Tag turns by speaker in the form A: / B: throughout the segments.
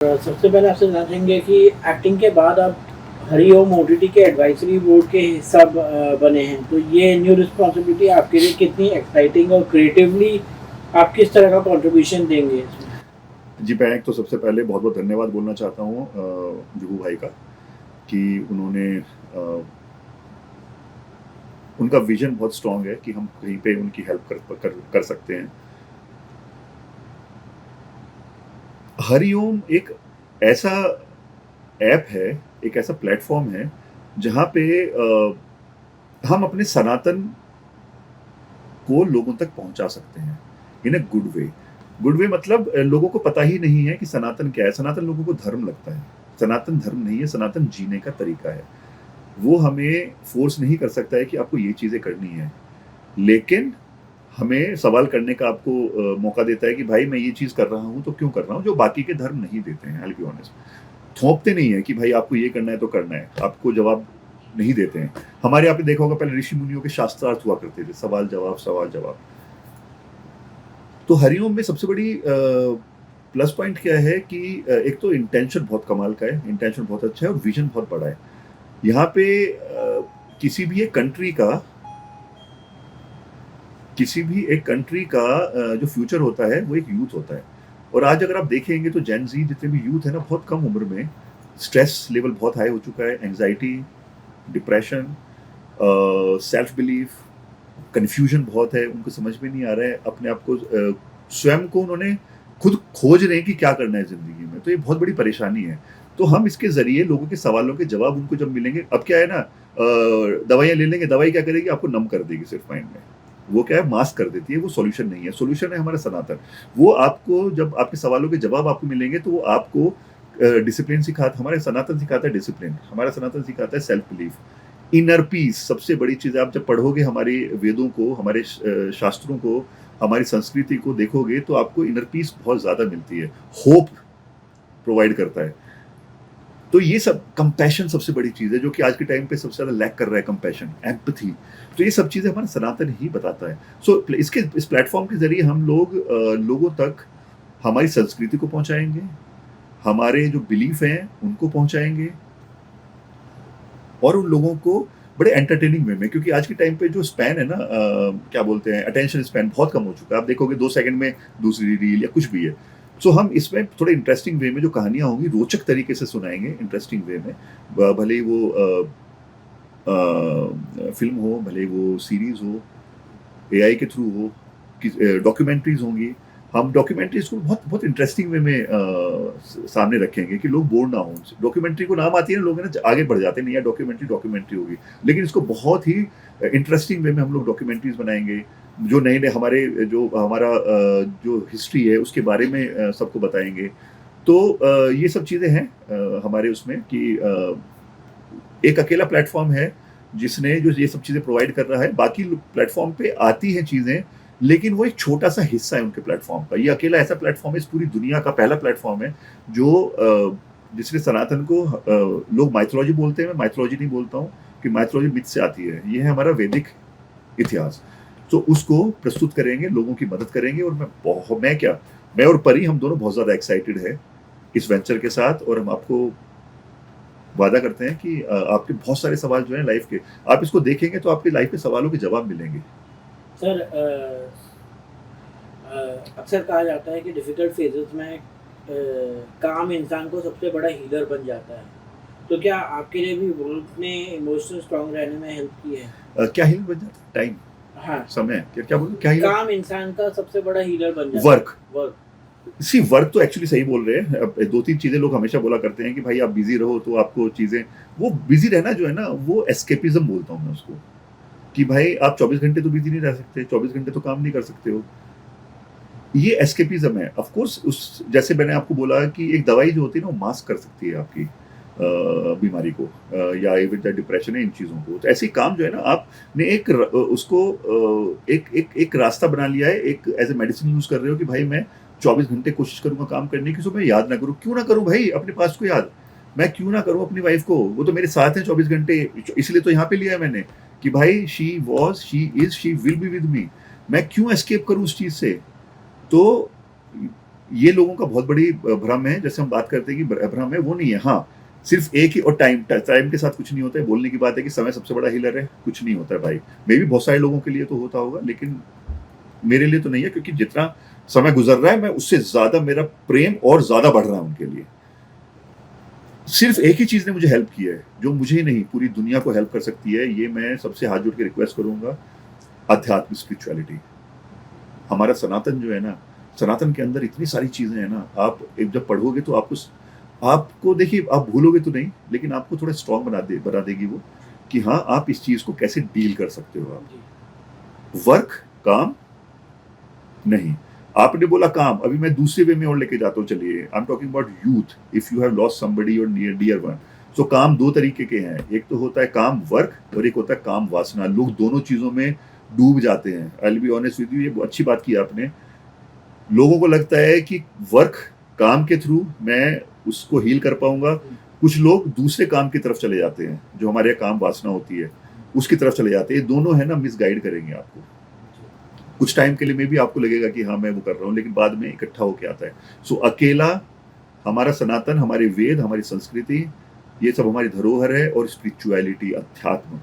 A: सबसे पहले आपसे जानना चाहेंगे कि एक्टिंग के बाद आप हरिओम ओटीटी के एडवाइजरी बोर्ड के हिस्सा बने हैं, तो ये न्यू रिस्पॉन्सिबिलिटी आपके लिए कितनी एक्साइटिंग और क्रिएटिवली आप किस तरह का कंट्रीब्यूशन देंगे इसमें?
B: जी, मैं एक तो सबसे पहले बहुत-बहुत धन्यवाद बोलना चाहता हूँ जुगू भाई का कि उन्होंने उनका विज़न बहुत स्ट्रॉन्ग है कि हम कहीं पे उनकी हेल्प कर सकते हैं। हरिओम एक ऐसा ऐप है, एक ऐसा प्लेटफ़ॉर्म है, जहाँ पे हम अपने सनातन को लोगों तक पहुँचा सकते हैं, इन a good way. Good way मतलब लोगों को पता ही नहीं है कि सनातन क्या है? सनातन लोगों को धर्म लगता है। सनातन धर्म नहीं है, सनातन जीने का तरीका है। वो हमें फ़ोर्स नहीं कर सकता है कि आपको ये चीज़ें करनी है। लेकिन हमें सवाल करने का आपको मौका देता है कि भाई मैं ये चीज़ कर रहा हूँ, तो क्यों कर रहा हूँ? जो बाकी के धर्म नहीं देते हैं, आई विल बी ऑनेस्ट। थोपते नहीं है कि भाई आपको ये करना है तो करना है। आपको जवाब नहीं देते हैं। हमारे यहाँ पे देखा होगा पहले ऋषि-मुनियों के शास्त्रार्थ हुआ करते थे, सवाल-जवाब, सवाल-जवाब। तो हरिओम में सबसे बड़ी प्लस पॉइंट क्या है कि एक तो इंटेंशन बहुत कमाल का है, इंटेंशन बहुत अच्छा है और विज़न बहुत बड़ा है। यहाँ पे किसी भी एक कंट्री का जो फ्यूचर होता है वो एक यूथ होता है। और आज अगर आप देखेंगे तो जेन ज़ी जितने भी यूथ है ना बहुत कम उम्र में स्ट्रेस लेवल बहुत हाई हो चुका है, anxiety, depression, self belief, confusion बहुत है, उनको समझ में नहीं आ रहा है अपने आप को स्वयं को उन्होंने खुद खोज रहे हैं कि क्या करना है ज़िंदगी में, तो ये बहुत बड़ी परेशानी है। तो हम इसके ज़रिए लोगों के सवालों के जवाब उनको जब मिलेंगे अब क्या है ना दवाइयाँ ले लेंगे, दवाई क्या करेगी आपको नम कर देगी सिर्फ़ माइंड में। वो क्या है मास्क कर देती है, वो सॉल्यूशन नहीं है, सॉल्यूशन है हमारा सनातन। वो आपको जब आपके सवालों के जवाब आपको मिलेंगे तो वो आपको डिसिप्लिन सिखाता हमारा सनातन सिखाता है डिसिप्लिन, हमारा सनातन सिखाता है सेल्फ बिलीफ। इनर पीस सबसे बड़ी चीज़ है, आप जब पढ़ोगे हमारे वेदों को, हमारे शास्त्रों को, हमारी संस्कृति को देखोगे तो आपको इनर पीस बहुत ज़्यादा मिलती है, होप प्रोवाइड करता है। तो ये सब कंपैशन सबसे बड़ी चीज़ है जो कि आज के टाइम पे सबसे ज़्यादा लैक कर रहा है कंपैशन, एम्पैथी। तो ये सब चीज़ें हमारा सनातन ही बताता है। सो इसके इस प्लेटफ़ॉर्म के ज़रिए हम लोग लोगों तक हमारी संस्कृति को पहुँचाएँगे, हमारे जो बिलीफ हैं उनको पहुँचाएँगे और उन लोगों को बड़े एंटरटेनिंग वे में क्योंकि आज के टाइम पे जो स्पैन है ना क्या बोलते हैं अटेंशन स्पैन बहुत कम हो चुका है। आप देखोगे 2 सेकंड में दूसरी रील या कुछ भी है। सो हम इसमें थोड़े इंटरेस्टिंग वे में जो कहानियाँ होंगी रोचक तरीके से सुनाएँगे इंटरेस्टिंग वे में। भले ही वो फ़िल्म हो, भले ही वो सीरीज़ हो, एआई के थ्रू हो, डॉक्यूमेंट्रीज़ होंगी। हम डॉक्यूमेंट्रीज़ को बहुत बहुत इंटरेस्टिंग वे में सामने रखेंगे कि लोग बोर ना हों उनसे। डॉक्यूमेंट्री को नाम आती है ना लोग है ना आगे बढ़ जाते हैं, नहीं यार डॉक्यूमेंट्री डॉक्यूमेंट्री होगी। लेकिन इसको बहुत ही इंटरेस्टिंग वे में हम लोग डॉक्यूमेंट्रीज़ बनाएँगे। जो नए-नए हमारे जो हमारा जो हिस्ट्री है उसके बारे में सबको बताएँगे। तो ये सब चीज़ें हैं हमारे उसमें कि एक अकेला प्लेटफ़ॉर्म है, जिसने जो ये सब चीज़ें प्रोवाइड कर रहा है, बाकी प्लेटफ़ॉर्म पे आती हैं चीज़ें, लेकिन वो एक छोटा-सा हिस्सा है उनके प्लेटफ़ॉर्म का। ये अकेला ऐसा प्लेटफ़ॉर्म है, इस पूरी दुनिया का पहला प्लेटफ़ॉर्म है, जो जिसने सनातन को लोग माइथोलॉजी बोलते हैं, मैं माइथोलॉजी नहीं बोलता हूँ, कि माइथोलॉजी मिथ से आती है। ये है हमारा वैदिक इतिहास। तो उसको प्रस्तुत करेंगे, लोगों की मदद करेंगे और मैं और परी हम दोनों बहुत ज़्यादा एक्साइटेड हैं, इस वेंचर के साथ और हम आपको वादा करते हैं कि आपके बहुत सारे सवाल जो हैं लाइफ के, आप इसको देखेंगे तो आपके लाइफ के सवालों के जवाब मिलेंगे।
A: सर, अक्सर कहा जाता है कि डिफ़िकल्ट फेजेस में काम इंसान को सबसे बड़ा हीलर बन जाता है। तो क्या आपके लिए भी वुल्फ ने इमोशनल स्ट्रॉन्ग रहने में हेल्प की है?
B: क्या हीलर बन जाता है? टाइम,
A: हाँ,
B: समय, क्या क्या बोले? क्या हीलर?
A: काम इंसान का सबसे बड़ा हीलर बन जाता है।
B: वर्क।
A: वर्क।
B: सी वर्क तो एक्चुअली सही बोल रहे हैं। अब 2-3 चीज़ें लोग हमेशा बोला करते हैं कि भाई आप बिज़ी रहो तो आपको चीज़ें वो बिज़ी रहना जो है ना, वो एस्केपिज़्म बोलता हूँ मैं उसको, कि भाई आप 24 घंटे तो बिज़ी नहीं रह सकते, 24 घंटे तो काम नहीं कर सकते हो। ये एस्केपिज़्म है। ऑफ़ कोर्स उस जैसे मैंने आपको बोला कि एक दवाई जो होती है ना, वो मास्क कर सकती है आपकी बीमारी को या इवन चाहे डिप्रेशन है इन चीज़ों को। तो ऐसे ही काम जो है ना, आपने उसको एक रास्ता बना लिया है, एक एज़ अ मेडिसिन यूज़ कर रहे हो कि भाई मैं 24 घंटे कोशिश करूँगा काम करने की, सो मैं याद ना करूँ। क्यों ना करूँ भाई अपने पास्ट को याद? मैं क्यों ना करूँ अपनी वाइफ़ को? वो तो मेरे साथ है 24 घंटे, इसलिए तो यहाँ पे लिया है मैंने कि भाई she was, she is, she will be with me. मैं क्यों एस्केप करूँ उस चीज़ से? तो ये लोगों का बहुत बड़ी भ्रम है। जैसे हम बात करते हैं कि भ्रम है, वो नहीं है। हाँ, सिर्फ एक ही, और टाइम के साथ कुछ नहीं होता है। बोलने की बात है कि समय सबसे बड़ा हीलर है, कुछ नहीं होता है भाई। मे भी बहुत सारे लोगों के लिए तो होता होगा, लेकिन मेरे लिए तो नहीं है, क्योंकि जितना समय गुजर रहा है मैं उससे ज्यादा मेरा प्रेम और ज्यादा बढ़ रहा है उनके लिए। सिर्फ एक ही चीज ने मुझे हेल्प किया है, जो मुझे ही नहीं पूरी दुनिया को हेल्प कर सकती है, ये मैं सबसे हाथ जोड़ के रिक्वेस्ट करूंगा, अध्यात्म, स्पिरिचुअलिटी। हमारा सनातन जो है ना, सनातन के अंदर इतनी सारी चीजें हैं ना, आप एक जब पढ़ोगे तो आपको देखिए, आप भूलोगे तो नहीं, लेकिन आपको थोड़ा स्ट्रांग बना देगी वो, कि हाँ आप इस चीज को कैसे डील कर सकते हो। आप वर्क, काम नहीं, आपने बोला काम, अभी मैं दूसरे वे में और लेके जाता हूँ। चलिए, I am talking about youth. If you have lost somebody your dear one, so काम दो तरीके के हैं। एक तो होता है काम वर्क, और एक होता है काम वासना। लोग दोनों चीजों में डूब जाते हैं। I will be honest with you, ये अच्छी बात की आपने। लोगों को लगता है कि वर्क, काम के थ्रू मैं उसको हील कर पाऊंगा। कुछ लोग दूसरे काम की तरफ चले जाते हैं, जो हमारे काम वासना होती है, उसकी तरफ चले जाते हैं। ये दोनों है ना, मिसगाइड करेंगे आपको। कुछ टाइम के लिए में भी आपको लगेगा कि हाँ मैं वो कर रहा हूँ, लेकिन बाद में इकट्ठा होके आता है। सो अकेला, हमारा सनातन, हमारे वेद, हमारी संस्कृति, ये सब हमारी धरोहर है। और स्पिरिचुअलिटी, अध्यात्म,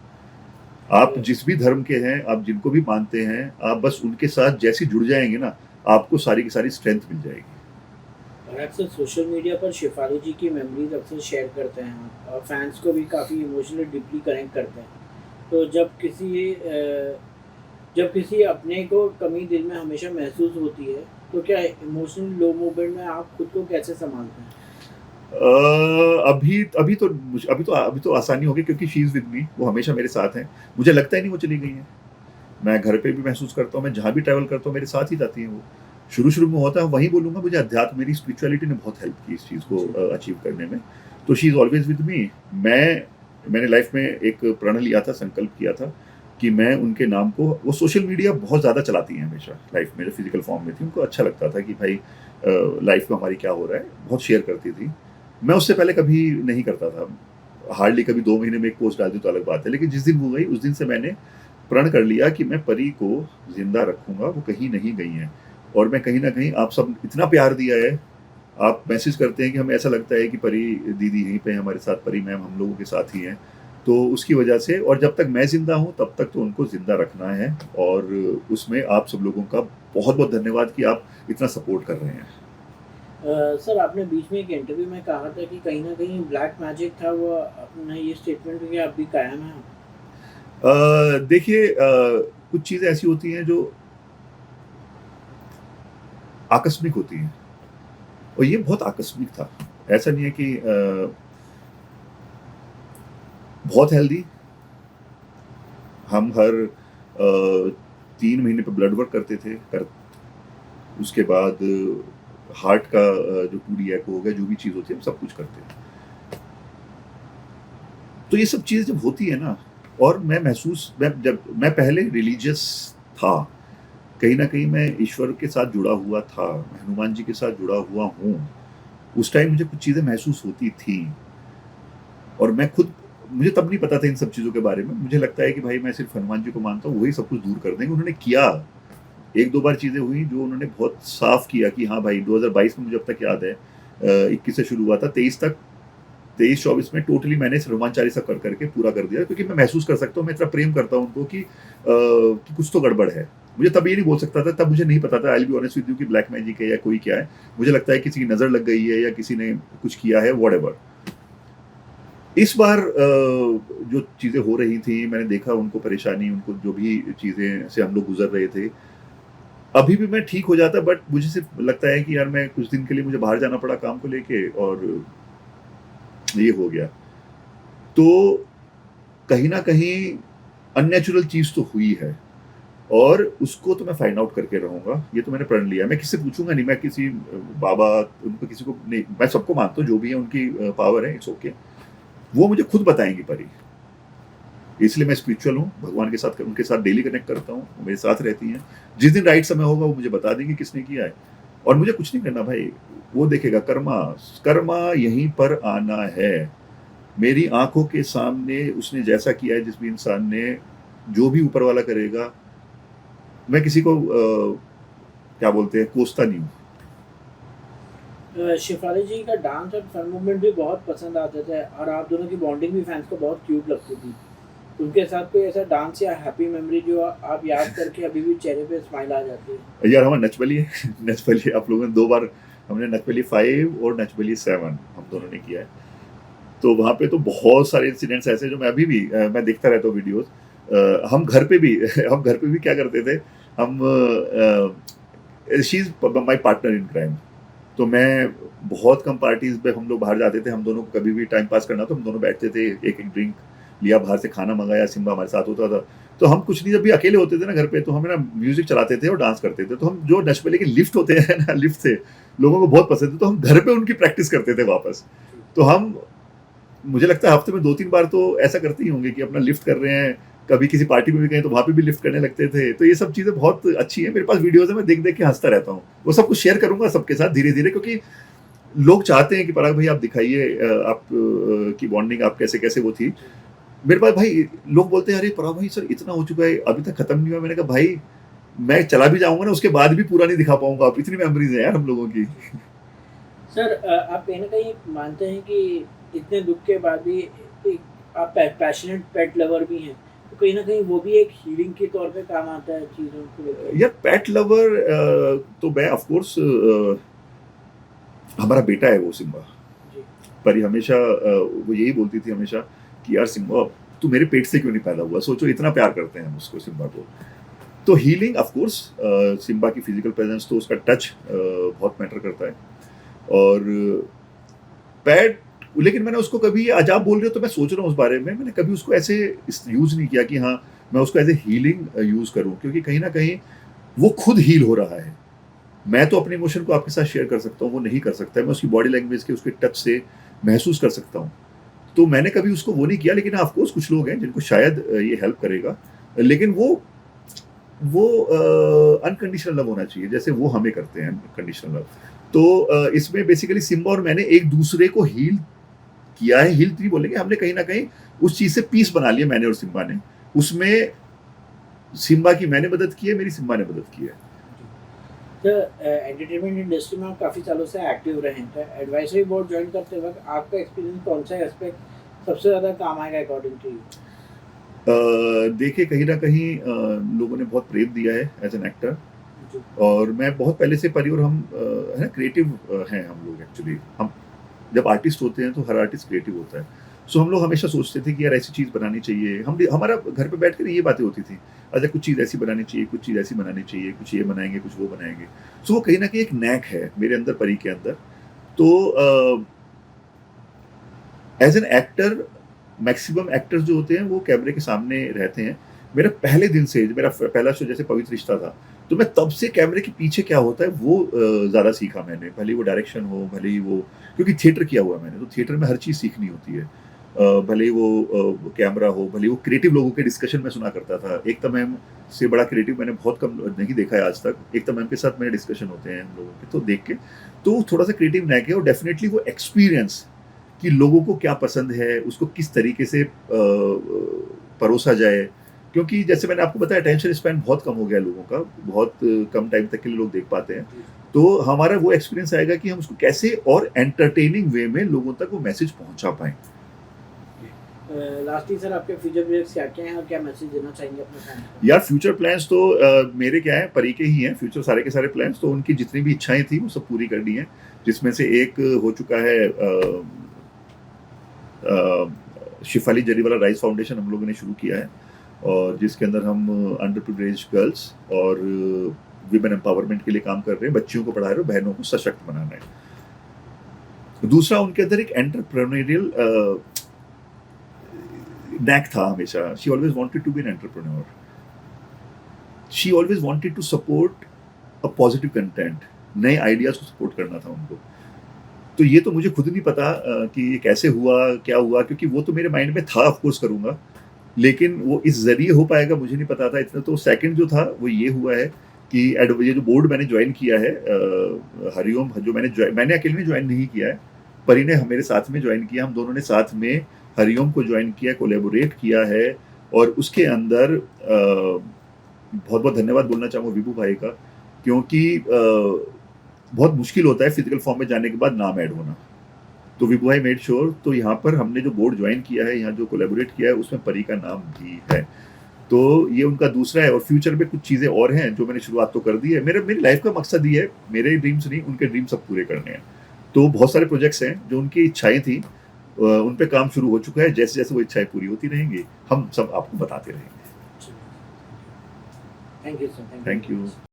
B: आप जिस भी धर्म के हैं, आप जिनको भी मानते हैं, आप बस उनके साथ जैसे जुड़ जाएंगे ना, आपको सारी की सारी स्ट्रेंथ मिल जाएगी।
A: और अक्सर सोशल मीडिया पर शेफाली जी की मेमोरीज अक्सर शेयर करते हैं आप, और फैंस को भी काफ़ी इमोशनली डीपली कनेक्ट करते हैं। तो जब किसी अपने को कमी दिल में हमेशा महसूस होती है, तो क्या इमोशनल लो मोमेंट में आप खुद को कैसे संभालते हैं?
B: अभी तो आसानी होगी, क्योंकि शी इज विद मी, वो हमेशा मेरे साथ हैं। मुझे लगता ही नहीं वो चली गई हैं। मैं घर पे भी महसूस करता हूँ, मैं जहाँ भी ट्रैवल करता हूँ मेरे साथ ही जाती हैं वो। शुरू शुरू में होता है, वही बोलूंगा, मुझे अध्यात्म, मेरी स्पिरिचुअलिटी ने बहुत हेल्प की इस चीज़ को अचीव करने में। तो she is always with me. मैंने लाइफ में एक प्रण लिया था, संकल्प किया था कि मैं उनके नाम को, वो सोशल मीडिया बहुत ज़्यादा चलाती हैं हमेशा लाइफ में, जो फिजिकल फॉर्म में थी, उनको अच्छा लगता था कि भाई लाइफ में हमारी क्या हो रहा है, बहुत शेयर करती थी। मैं उससे पहले कभी नहीं करता था, हार्डली कभी 2 महीने में एक पोस्ट डालती तो अलग बात है। लेकिन जिस दिन हो गई, उस दिन से मैंने प्रण कर लिया कि मैं परी को जिंदा रखूंगा, वो कहीं नहीं गई हैं। और मैं कहीं ना कहीं, आप सब इतना प्यार दिया है, आप मैसेज करते हैं कि हमें ऐसा लगता है कि परी दीदी यहीं पे हमारे साथ, परी मैम हम लोगों के साथ ही हैं। तो उसकी वजह से, और जब तक मैं जिंदा हूँ तब तक तो उनको जिंदा रखना है। और उसमें आप सब लोगों का बहुत बहुत धन्यवाद कि आप इतना सपोर्ट कर रहे हैं।
A: सर, आपने बीच में एक इंटरव्यू में कहा था कि कहीं ना कहीं ब्लैक मैजिक था, वो अपना ये स्टेटमेंट करके आप भी कायम है?
B: देखिए, कुछ चीज़ें ऐसी होती हैं जो आकस्मिक होती हैं, और ये बहुत आकस्मिक था। ऐसा नहीं है कि बहुत हेल्दी, हम हर 3 महीने पे ब्लड वर्क करते थे, उसके बाद हार्ट का जो 2D एको हो गया, जो भी चीज़ होती है हम सब कुछ करते हैं। तो ये सब चीज़ जब होती है ना, और मैं पहले रिलीजियस था, कहीं ना कहीं मैं ईश्वर के साथ जुड़ा हुआ था, मैं हनुमान जी के साथ जुड़ा हुआ हूँ। उस टाइम मुझे कुछ चीज़ें महसूस होती थी, और मुझे तब नहीं पता था इन सब चीज़ों के बारे में। मुझे लगता है कि भाई मैं सिर्फ हनुमान जी को मानता हूँ, वही सब कुछ दूर कर देंगे। उन्होंने किया, 1-2 बार चीज़ें हुई जो उन्होंने बहुत साफ किया कि हाँ भाई। 2022 में मुझे अब तक याद है, 21 से शुरू हुआ था, 23-24 में टोटली मैंने हनुमान चालीसा कर करके पूरा कर दिया, क्योंकि मैं महसूस कर सकता हूँ, मैं इतना प्रेम करता हूँ उनको कि कुछ तो गड़बड़ है। मुझे तब ये नहीं बोल सकता था, तब मुझे नहीं पता था, I will be honest with you, कि ब्लैक मैजिक है या कोई क्या है। मुझे लगता है किसी की नज़र लग गई है या किसी ने कुछ किया है, व्हाटएवर। इस बार जो चीज़ें हो रही थी, मैंने देखा उनको परेशानी, उनको जो भी चीज़ें से हम लोग गुजर रहे थे, अभी भी मैं ठीक हो जाता, बट मुझे सिर्फ लगता है कि यार मैं कुछ दिन के लिए, मुझे बाहर जाना पड़ा काम को लेके, और ये हो गया। तो कहीं ना कहीं अननेचुरल चीज़ तो हुई है, और उसको तो मैं फाइंड आउट करके रहूंगा। ये तो मैंने प्रण लिया, मैं किससे पूछूंगा नहीं, मैं किसी बाबा, उनको किसी को नहीं, मैं सबको मानता हूँ, जो भी है उनकी पावर है, इट्स ओके, वो मुझे खुद बताएंगी परी। इसलिए मैं स्पिरिचुअल हूँ, भगवान के साथ, उनके साथ डेली कनेक्ट करता हूँ, वो मेरे साथ रहती हैं। जिस दिन राइट समय होगा वो मुझे बता देंगे किसने किया है, और मुझे कुछ नहीं करना भाई, वो देखेगा। कर्मा यहीं पर आना है। मेरी आंखों के सामने उसने जैसा किया है, जिस भी इंसान ने, जो भी ऊपर वाला करेगा, मैं किसी को क्या बोलते हैं, कोसता नहीं हूँ।
A: शिफाली जी का डांस और फन मूवमेंट भी बहुत पसंद आते थे और आप दोनों की बॉन्डिंग भी फैंस को बहुत क्यूट लगती थी। उनके साथ कोई ऐसा डांस या हैप्पी मेमोरी जो आप याद करके अभी भी चेहरे पे स्माइल आ जाती है?
B: यार हमारा नच बलिए नच बलिए आप लोगों ने 2 बार हमने नच बलिए 5 और नच बलिए 7 हम दोनों ने किया है। तो वहाँ पे तो बहुत सारे इंसिडेंट्स ऐसे जो मैं अभी भी मैं देखता रहता हूँ वीडियोस। हम घर पे भी हम घर पे भी क्या करते थे, हम she is my partner in crime. तो मैं बहुत कम पार्टीज पे हम लोग बाहर जाते थे, हम दोनों को कभी भी टाइम पास करना तो हम दोनों बैठते थे, एक एक ड्रिंक लिया, बाहर से खाना मंगाया, सिम्बा हमारे साथ होता था। तो हम कुछ नहीं, जब भी अकेले होते थे ना घर पे, तो हम ना म्यूजिक चलाते थे और डांस करते थे। तो हम जो नशबले के लिफ्ट होते हैं ना, लिफ्ट से लोगों को बहुत पसंद है, तो हम घर पे उनकी प्रैक्टिस करते थे वापस। तो हम, मुझे लगता है हफ्ते में 2-3 बार तो ऐसा करते ही होंगे कि अपना लिफ्ट कर रहे हैं, कभी किसी पार्टी में भी गए तो वहाँ पे भी लिफ्ट करने लगते थे। तो ये सब चीज़ें बहुत अच्छी हैं, मेरे पास वीडियोज़ है, मैं देख देख के हंसता रहता हूँ। वो सब कुछ शेयर करूंगा सबके साथ धीरे धीरे, क्योंकि लोग चाहते हैं कि पराग भाई आप दिखाइए आप की बॉन्डिंग आप कैसे कैसे वो थी। मेरे पास भाई लोग बोलते हैं अरे पराग भाई सर इतना हो चुका है अभी तक खत्म नहीं हुआ। मैंने कहा भाई मैं चला भी जाऊंगा ना उसके बाद भी पूरा नहीं दिखा पाऊंगा, आप इतनी मेमोरीज है यार हम लोगों की।
A: सर आप कहीं ना कहीं मानते हैं कि इतने दुख के बाद भी एक आप पैशनेट पेट लवर भी हैं, तो कहीं ना कहीं वो भी एक हीलिंग के तौर पे काम आता है चीज़ों को लेकर?
B: यार पेट लवर तो मैं ऑफ कोर्स हमारा बेटा है वो सिम्बा।
A: जी।
B: पर हमेशा वो यही बोलती थी हमेशा कि यार सिम्बा तू मेरे पेट से क्यों नहीं पैदा हुआ, सोचो इतना प्यार करते हैं हम उसको, सिम्बा को। तो हीलिंग ऑफ कोर्स सिम्बा की फिजिकल प्रेजेंस, तो उसका टच बहुत मैटर करता है। और पैट, लेकिन मैंने उसको कभी, आज आप बोल रहे हो तो मैं सोच रहा हूँ उस बारे में, मैंने कभी उसको ऐसे यूज नहीं किया कि हाँ मैं उसको एज ए हीलिंग यूज करूँ, क्योंकि कहीं ना कहीं वो खुद हील हो रहा है। मैं तो अपने इमोशन को आपके साथ शेयर कर सकता हूँ, वो नहीं कर सकता है। मैं उसकी बॉडी लैंग्वेज के, उसके टच से महसूस कर सकता हूँ। तो मैंने कभी उसको वो नहीं किया, लेकिन ऑफ कोर्स कुछ लोग हैं जिनको शायद ये हेल्प करेगा, लेकिन वो अनकंडीशनल लव होना चाहिए जैसे वो हमें करते हैं अनकंडीशनल लव। तो इसमें बेसिकली सिम्बा और मैंने एक दूसरे को हील किया है, हील नहीं बोलेंगे, हमने कहीं ना कहीं उस चीज से पीस बना लिया, मैंने और सिम्बा ने। उसमें सिम्बा की मैंने मदद की है, मेरी सिम्बा ने मदद की है।
A: तो एंटरटेनमेंट इंडस्ट्री में आप काफ़ी सालों से एक्टिव रहे हैं, तो एडवाइजरी बोर्ड ज्वाइन करते वक्त आपका एक्सपीरियंस कौन सा एस्पेक्ट सबसे ज़्यादा काम आएगा अकॉर्डिंग टू यू?
B: देखिए कहीं ना कहीं लोगों ने बहुत प्रेम दिया है एज एन एक्टर,
A: जी।
B: और मैं बहुत पहले से परी, और हम है ना क्रिएटिव हैं हम लोग एक्चुअली। हम जब आर्टिस्ट होते हैं तो हर आर्टिस्ट क्रिएटिव होता है। सो हम लोग हमेशा सोचते थे कि यार ऐसी चीज़ बनानी चाहिए। हम हमारा घर पे बैठ कर ये बातें होती थी, अच्छा कुछ चीज़ ऐसी बनानी चाहिए, कुछ चीज़ ऐसी बनानी चाहिए, कुछ ये बनाएंगे, कुछ वो बनाएंगे। सो वो कहीं ना कहीं एक नैक है मेरे अंदर, परी के अंदर। तो as an actor, maximum actors जो होते हैं वो कैमरे के सामने रहते हैं। मेरा पहले दिन से, मेरा पहला शो जैसे पवित्र रिश्ता था, तो मैं तब से कैमरे के पीछे क्या होता है वो ज़्यादा सीखा मैंने। भले ही वो डायरेक्शन हो, भले ही वो, क्योंकि थिएटर किया हुआ है मैंने, तो थिएटर में हर चीज़ सीखनी होती है। भले ही वो कैमरा हो, भले ही वो क्रिएटिव लोगों के डिस्कशन में सुना करता था। एकता मैम से बड़ा क्रिएटिव मैंने बहुत कम नहीं देखा है आज तक। एकता मैम के साथ मेरे डिस्कशन होते हैं हम लोगों के, तो देख के तो थोड़ा सा क्रिएटिव नैक है। और डेफिनेटली वो एक्सपीरियंस कि लोगों को क्या पसंद है, उसको किस तरीके से परोसा जाए। क्योंकि जैसे मैंने आपको बताया अटेंशन स्पैन बहुत कम हो गया लोगों का, बहुत कम टाइम तक के लिए लोग देख पाते हैं। तो हमारा वो एक्सपीरियंस आएगा कि हम उसको कैसे और एंटरटेनिंग वे में लोगों तक वो मैसेज पहुंचा पाएं।
A: लास्टली सर आपके फ्यूचर प्रोजेक्ट्स क्या क्या हैं और क्या मैसेज देना चाहेंगे अपने फैंस को?
B: यार फ्यूचर प्लान्स तो मेरे क्या है, परी के ही हैं फ्यूचर, सारे के सारे प्लान्स। तो उनकी जितनी भी इच्छाएं थी वो सब पूरी करनी है, जिसमें से एक हो चुका है शिफाली जरीवाला राइस फाउंडेशन हम लोगों ने शुरू किया है, और जिसके अंदर हम अंडर प्रिविलेज गर्ल्स और विमेन एम्पावरमेंट के लिए काम कर रहे हैं, बच्चियों को पढ़ा रहे हैं, बहनों को सशक्त बनाना है। दूसरा उनके अंदर एक एंटरप्रेन्योरियल नैक था हमेशा। She always wanted to be an entrepreneur, she always wanted to support a positive content, नए आइडियाज को सपोर्ट करना था उनको। तो ये तो मुझे खुद नहीं पता कि ये कैसे हुआ, क्या हुआ, क्योंकि वो तो मेरे माइंड में था, ऑफ कोर्स करूंगा, लेकिन वो इस जरिए हो पाएगा मुझे नहीं पता था इतना। तो सेकंड जो था वो ये हुआ है कि ये जो बोर्ड मैंने ज्वाइन किया है हरिओम, जो मैंने अकेले ने ज्वाइन नहीं किया है, परी ने मेरे साथ में ज्वाइन किया, हम दोनों ने साथ में हरिओम को ज्वाइन किया, कोलेबोरेट किया है। और उसके अंदर बहुत बहुत धन्यवाद बोलना चाहूँगा विभू भाई का, क्योंकि बहुत मुश्किल होता है फिजिकल फॉर्म में जाने के बाद नाम ऐड होना। तो विभू मेड श्योर, तो यहाँ पर हमने जो बोर्ड ज्वाइन किया है, यहाँ जो कोलैबोरेट किया है, उसमें परी का नाम भी है। तो ये उनका दूसरा है, और फ्यूचर में कुछ चीज़ें और हैं जो मैंने शुरुआत तो कर दी है। मेरी लाइफ का मकसद ये है, मेरे ड्रीम्स नहीं, उनके ड्रीम सब पूरे करने हैं। तो बहुत सारे प्रोजेक्ट्स हैं जो उनकी इच्छाएं थी, उन पे काम शुरू हो चुका है। जैसे जैसे वो इच्छाएं पूरी होती रहेंगी, हम सब आपको बताते रहेंगे।
A: Thank you sir,
B: thank you.